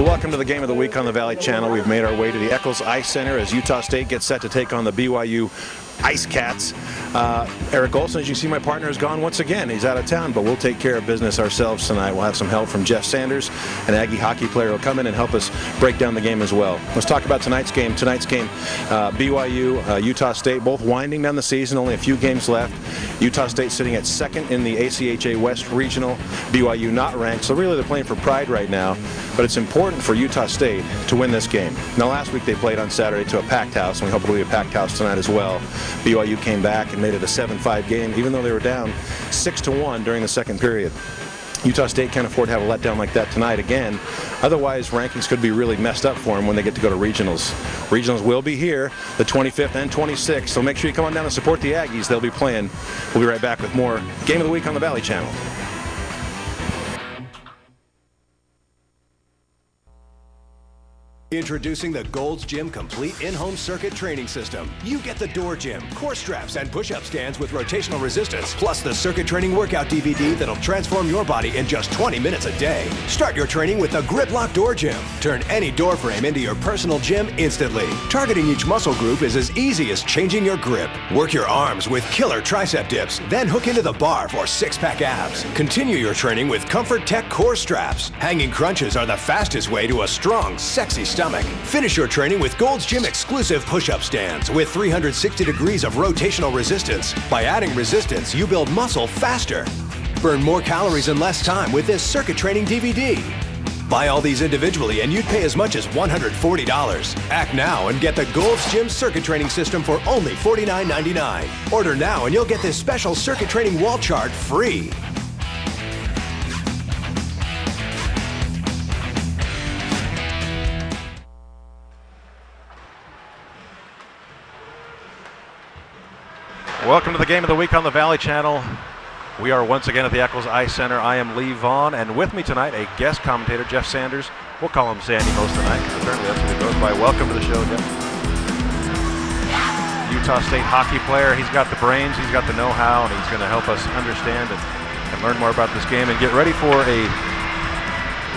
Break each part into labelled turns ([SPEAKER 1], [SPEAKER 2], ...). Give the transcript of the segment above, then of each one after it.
[SPEAKER 1] Well, welcome to the Game of the Week on the Valley Channel. We've made our way to the Eccles Ice Center as Utah State gets set to take on the BYU Ice Cats. Eric Olson, as you see, my partner is gone once again. He's out of town, but we'll take care of business ourselves tonight. We'll have some help from Jeff Sanders, an Aggie hockey player, will come in and help us break down the game as well. Let's talk about tonight's game. BYU, Utah State, both winding down the season, only a few games left. Utah State sitting at second in the ACHA West Regional. BYU not ranked, so really they're playing for pride right now. But it's important for Utah State to win this game. Now, last week they played on Saturday to a packed house, and we hope it'll be a packed house tonight as well. BYU came back and made it a 7-5 game, even though they were down 6-1 during the second period. Utah State can't afford to have a letdown like that tonight again. Otherwise, rankings could be really messed up for them when they get to go to regionals. Regionals will be here, the 25th and 26th, so make sure you come on down and support the Aggies. They'll be playing. We'll be right back with more Game of the Week on the Valley Channel.
[SPEAKER 2] Introducing the Gold's Gym Complete In-Home Circuit Training System. You get the door gym, core straps, and push-up stands with rotational resistance, plus the circuit training workout DVD that'll transform your body in just 20 minutes a day. Start your training with the Grip Lock Door Gym. Turn any door frame into your personal gym instantly. Targeting each muscle group is as easy as changing your grip. Work your arms with killer tricep dips, then hook into the bar for six-pack abs. Continue your training with Comfort Tech core straps. Hanging crunches are the fastest way to a strong, sexy stomach. Finish your training with Gold's Gym exclusive push-up stands with 360 degrees of rotational resistance. By adding resistance, you build muscle faster. Burn more calories in less time with this circuit training DVD. Buy all these individually and you'd pay as much as $140. Act now and get the Gold's Gym circuit training system for only $49.99. Order now and you'll get this special circuit training wall chart free.
[SPEAKER 1] Welcome to the Game of the Week on the Valley Channel. We are once again at the Eccles Ice Center. I am Lee Vaughn, and with me tonight, a guest commentator, Jeff Sanders. We'll call him Sandy most of the night, because apparently that's what it goes by. Welcome to the show, Jeff. Utah State hockey player. He's got the brains, he's got the know-how, and he's going to help us understand and learn more about this game and get ready for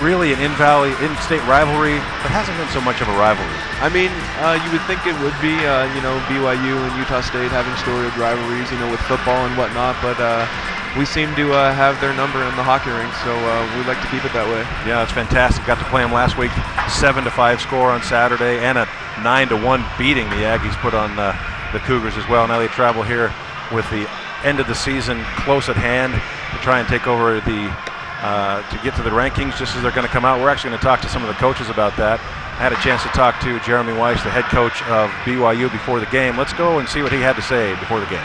[SPEAKER 1] really an in-state rivalry, but hasn't been so much of a rivalry.
[SPEAKER 3] I mean, you would think it would be, BYU and Utah State having storied rivalries, with football and whatnot, but we seem to have their number in the hockey rink, so we'd like to keep it that way.
[SPEAKER 1] Yeah, it's fantastic. Got to play them last week, 7-5 score on Saturday, and a 9-1 beating the Aggies put on the Cougars as well. Now they travel here with the end of the season close at hand to try and take over to get to the rankings just as they're going to come out. We're actually going to talk to some of the coaches about that. I had a chance to talk to Jeremy Weiss, the head coach of BYU, before the game. Let's go and see what he had to say before the game.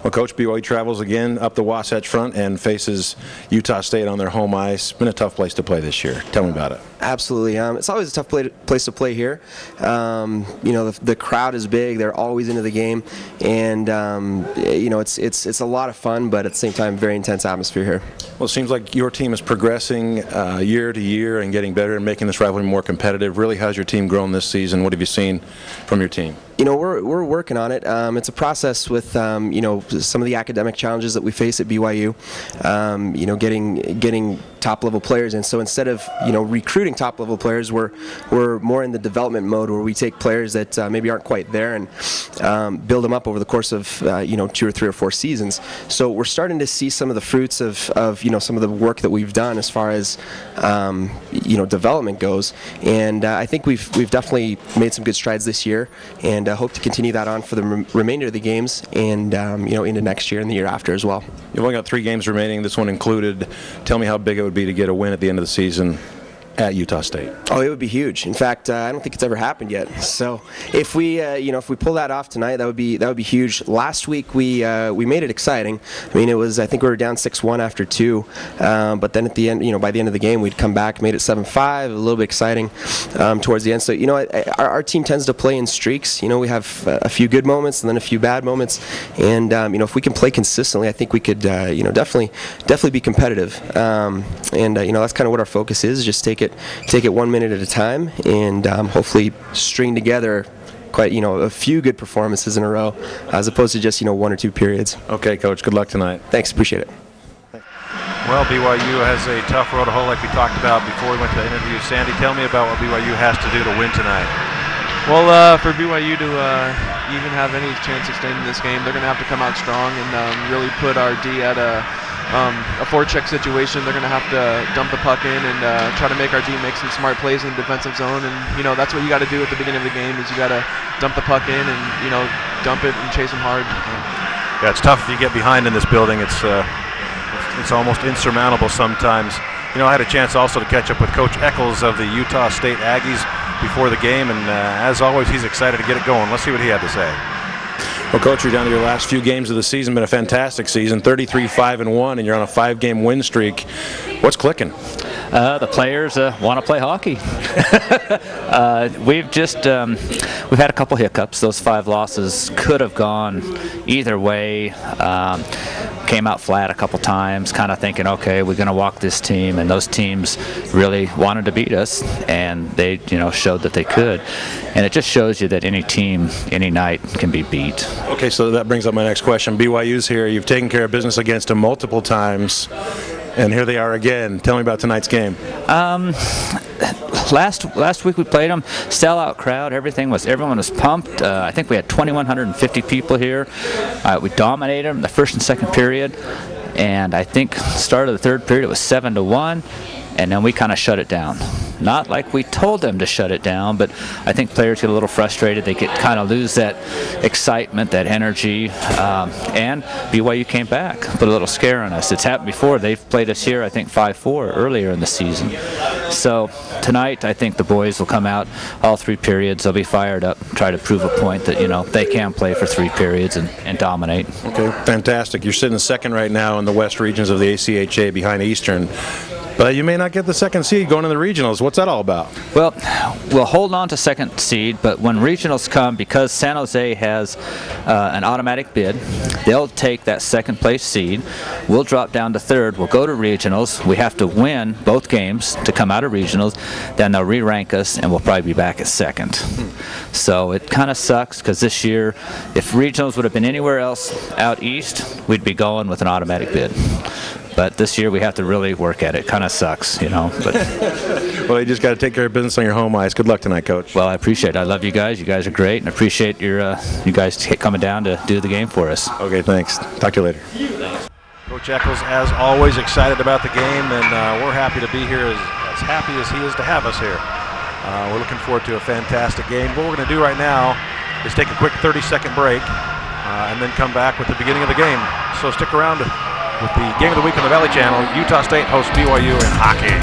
[SPEAKER 1] Well, Coach, BYU travels again up the Wasatch Front and faces Utah State on their home ice. Been a tough place to play this year. Tell me about it.
[SPEAKER 4] Absolutely. It's always a tough place to play here. The crowd is big. They're always into the game. And, it's a lot of fun, but at the same time, very intense atmosphere here.
[SPEAKER 1] Well, it seems like your team is progressing year to year and getting better and making this rivalry more competitive. Really, how's your team grown this season? What have you seen from your team?
[SPEAKER 4] We're working on it. It's a process with, some of the academic challenges that we face at BYU, getting top-level players. And so instead of, recruiting top-level players, we're more in the development mode where we take players that maybe aren't quite there and build them up over the course of, 2 or 3 or 4 seasons. So we're starting to see some of the fruits of some of the work that we've done as far as, development goes. And I think we've definitely made some good strides this year, and hope to continue that on for the remainder of the games and, into next year and the year after as well.
[SPEAKER 1] You've only got 3 games remaining, this one included. Tell me how big it would be to get a win at the end of the season at Utah State.
[SPEAKER 4] Oh, it would be huge. In fact, I don't think it's ever happened yet. So if we, if we pull that off tonight, that would be huge. Last week we made it exciting. I mean, I think we were down 6-1 after 2, but then at the end, by the end of the game, we'd come back, made it 7-5, a little bit exciting towards the end. So our team tends to play in streaks. We have a few good moments and then a few bad moments, and if we can play consistently, I think we could, definitely be competitive. And that's kind of what our focus is. Just take it it 1 minute at a time, and hopefully string together quite a few good performances in a row, as opposed to just 1 or 2 periods.
[SPEAKER 1] Okay, Coach. Good luck tonight.
[SPEAKER 4] Thanks. Appreciate it.
[SPEAKER 5] Well, BYU has a tough road to hoe, like we talked about before we went to the interview. Sandy, tell me about what BYU has to do to win tonight.
[SPEAKER 3] Well, for BYU to even have any chance of staying in this game, they're going to have to come out strong and really put our D at a forecheck situation. They're going to have to dump the puck in and try to make our D make some smart plays in the defensive zone. And that's what you got to do at the beginning of the game, is you got to dump the puck in and dump it and chase them hard.
[SPEAKER 5] Yeah, it's tough if you get behind in this building. It's almost insurmountable sometimes. I had a chance also to catch up with Coach Eccles of the Utah State Aggies before the game, and as always, he's excited to get it going. Let's see what he had to say.
[SPEAKER 1] Well, Coach, you're down to your last few games of the season. Been a fantastic season, 33-5-1, and you're on a 5-game win streak. What's clicking?
[SPEAKER 6] The players want to play hockey. We've had a couple hiccups. Those 5 losses could have gone either way. Came out flat a couple times, kind of thinking, okay, we're going to walk this team, and those teams really wanted to beat us, and they showed that they could. And it just shows you that any team, any night, can be beat.
[SPEAKER 1] Okay, so that brings up my next question. BYU's here. You've taken care of business against them multiple times, and here they are again. Tell me about tonight's game.
[SPEAKER 6] Last week we played them, sellout crowd. Everyone was pumped. I think we had 2,150 people here. We dominated them the first and second period, and I think start of the third period it was 7-1, and then we kind of shut it down. Not like we told them to shut it down, but I think players get a little frustrated. They kind of lose that excitement, that energy, and BYU came back, put a little scare on us. It's happened before. They've played us here, I think, 5-4 earlier in the season. So tonight, I think the boys will come out all 3 periods. They'll be fired up, try to prove a point that they can play for 3 periods and dominate.
[SPEAKER 1] Okay, fantastic. You're sitting second right now in the West regions of the ACHA behind Eastern. But you may not get the second seed going to the regionals. What's that all about?
[SPEAKER 6] Well, we'll hold on to second seed, but when regionals come, because San Jose has an automatic bid, they'll take that second place seed. We'll drop down to third. We'll go to regionals. We have to win both games to come out of regionals. Then they'll re-rank us, and we'll probably be back at second. So it kind of sucks, because this year, if regionals would have been anywhere else out east, we'd be going with an automatic bid. But this year we have to really work at it. Kind of sucks, But
[SPEAKER 1] well, you just got to take care of business on your home ice. Good luck tonight, Coach.
[SPEAKER 6] Well, I appreciate it. I love you guys. You guys are great, and I appreciate you guys coming down to do the game for us.
[SPEAKER 1] Okay, thanks. Talk to you later.
[SPEAKER 5] Coach Eccles, as always, excited about the game, and we're happy to be here, as happy as he is to have us here. We're looking forward to a fantastic game. What we're going to do right now is take a quick 30-second break and then come back with the beginning of the game. So stick around with the Game of the Week on the Valley Channel. Utah State hosts BYU in hockey.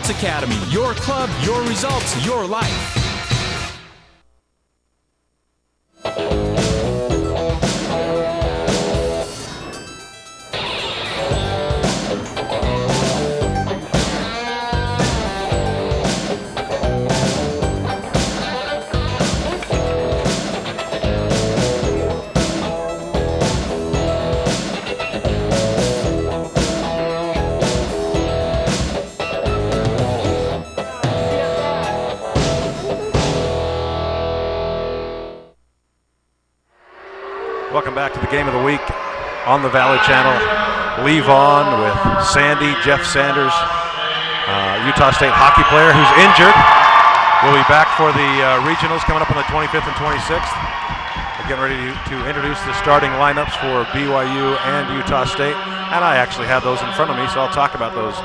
[SPEAKER 7] Academy, your club, your results, your life.
[SPEAKER 5] Welcome back to the Game of the Week on the Valley Channel. Leave on with Sandy, Jeff Sanders, Utah State hockey player who's injured. We'll be back for the regionals coming up on the 25th and 26th. We're getting ready to introduce the starting lineups for BYU and Utah State. And I actually have those in front of me, so I'll talk about those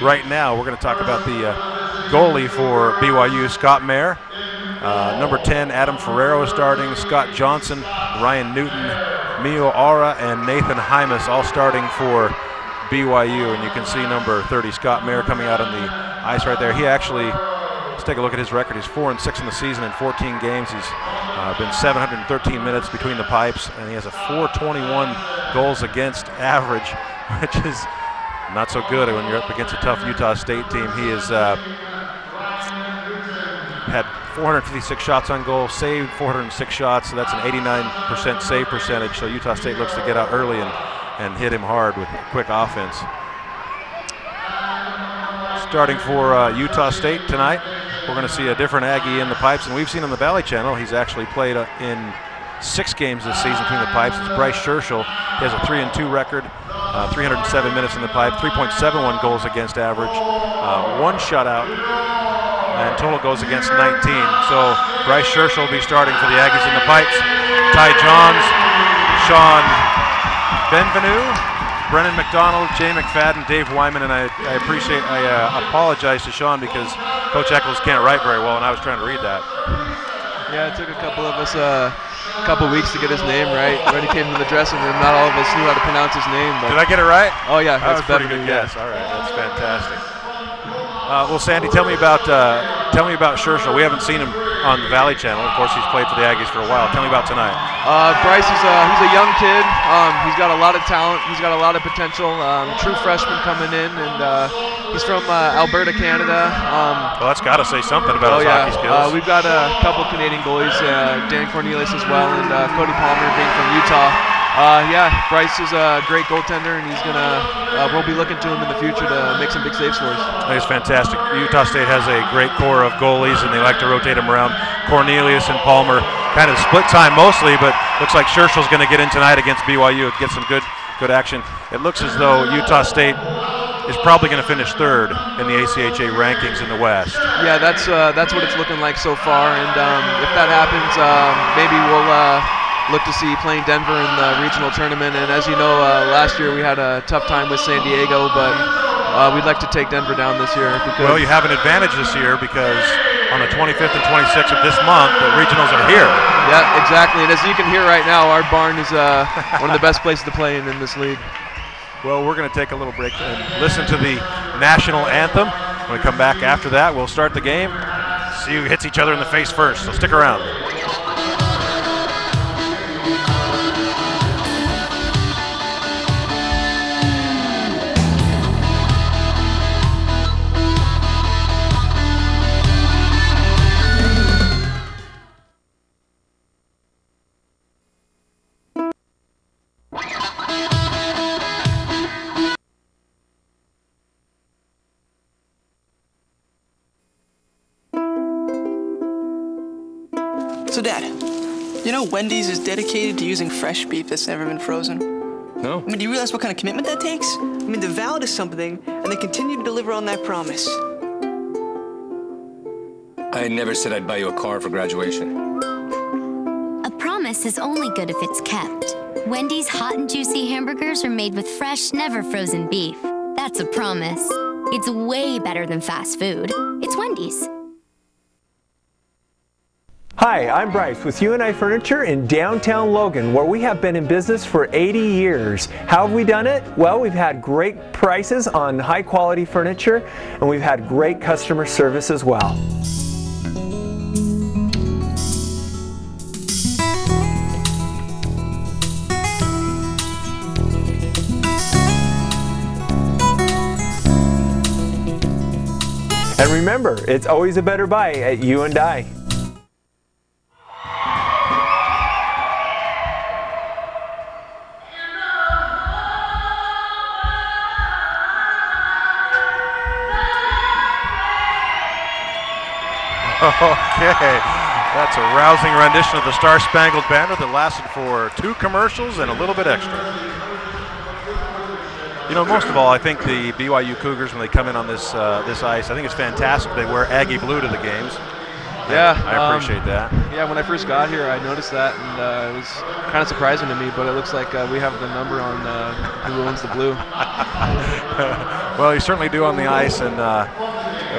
[SPEAKER 5] right now. We're going to talk about the goalie for BYU, Scott Mayer. Number 10, Adam Ferrero is starting. Scott Johnson, Ryan Newton, Mio Ara and Nathan Hymas all starting for BYU, and you can see number 30, Scott Mayer, coming out on the ice right there. He actually, let's take a look at his record. He's 4-6 in the season in 14 games. He's been 713 minutes between the pipes, and he has a 421 goals against average, which is not so good when you're up against a tough Utah State team. He has had 456 shots on goal, saved 406 shots, so that's an 89% save percentage. So Utah State looks to get out early and hit him hard with quick offense. Starting for Utah State tonight, we're going to see a different Aggie in the pipes, and we've seen on the Valley Channel, he's actually played in 6 games this season between the pipes. It's Bryce Scherschel. He has a 3-2 record, 307 minutes in the pipe, 3.71 goals against average, 1 shutout, and total goes against 19. So Bryce Scherschel will be starting for the Aggies in the pipes. Ty Johns, Sean Benvenu, Brennan McDonald, Jay McFadden, Dave Wyman, and I apologize to Sean because Coach Eccles can't write very well, and I was trying to read that.
[SPEAKER 3] Yeah, it took a couple of us a couple weeks to get his name right. When he came to the dressing room, not all of us knew how to pronounce his name. But
[SPEAKER 5] did I get it right?
[SPEAKER 3] Oh yeah,
[SPEAKER 5] that was a pretty good guess. All right, that's fantastic. Well, Sandy, tell me about Scherschel. We haven't seen him on the Valley Channel. Of course, he's played for the Aggies for a while. Tell me about tonight.
[SPEAKER 3] Bryce is he's a young kid. He's got a lot of talent. He's got a lot of potential. True freshman coming in, and he's from Alberta, Canada.
[SPEAKER 5] Well, that's got to say something about his hockey skills.
[SPEAKER 3] We've got a couple Canadian goalies, Dan Cornelius as well, and Cody Palmer being from Utah. Bryce is a great goaltender, and he's we'll be looking to him in the future to make some big saves for us.
[SPEAKER 5] I think it's fantastic. Utah State has a great core of goalies, and they like to rotate them around. Cornelius and Palmer kind of split time mostly, but looks like Scherschel's going to get in tonight against BYU and get some good action. It looks as though Utah State is probably going to finish 3rd in the ACHA rankings in the West.
[SPEAKER 3] Yeah, that's what it's looking like so far, and if that happens, maybe we'll look to see playing Denver in the regional tournament. And as you know, last year we had a tough time with San Diego, but we'd like to take Denver down this year.
[SPEAKER 5] Well, you have an advantage this year because on the 25th and 26th of this month, the regionals are here.
[SPEAKER 3] Yeah, exactly. And as you can hear right now, our barn is one of the best places to play in this league.
[SPEAKER 5] Well, we're going to take a little break and listen to the national anthem. When we come back after that, we'll start the game. See who hits each other in the face first, so stick around.
[SPEAKER 8] So, Dad, you know Wendy's is dedicated to using fresh beef that's never been frozen?
[SPEAKER 9] No.
[SPEAKER 8] I mean, do you realize what kind of commitment that takes? I mean, they're vowed to something, and they continue to deliver on that promise.
[SPEAKER 9] I never said I'd buy you a car for graduation.
[SPEAKER 10] A promise is only good if it's kept. Wendy's hot and juicy hamburgers are made with fresh, never frozen beef. That's a promise. It's way better than fast food. It's Wendy's.
[SPEAKER 11] Hi, I'm Bryce with U&I Furniture in downtown Logan, where we have been in business for 80 years. How have we done it? Well, we've had great prices on high quality furniture, and we've had great customer service as well. And remember, it's always a better buy at U&I.
[SPEAKER 5] Okay, that's a rousing rendition of the Star Spangled Banner that lasted for 2 commercials and a little bit extra. You know, most of all, I think the BYU Cougars, when they come in on this ice, I think it's fantastic. They wear Aggie blue to the games.
[SPEAKER 3] Yeah,
[SPEAKER 5] I appreciate that.
[SPEAKER 3] Yeah, when I first got here, I noticed that, and it was kind of surprising to me. But it looks like we have the number on who owns the blue.
[SPEAKER 5] Well, you certainly do on the ice, and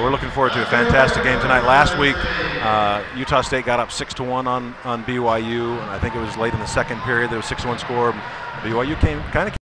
[SPEAKER 5] we're looking forward to a fantastic game tonight. Last week, Utah State got up 6-1 on BYU, and I think it was late in the second period. There was a 6-1 score. BYU kind of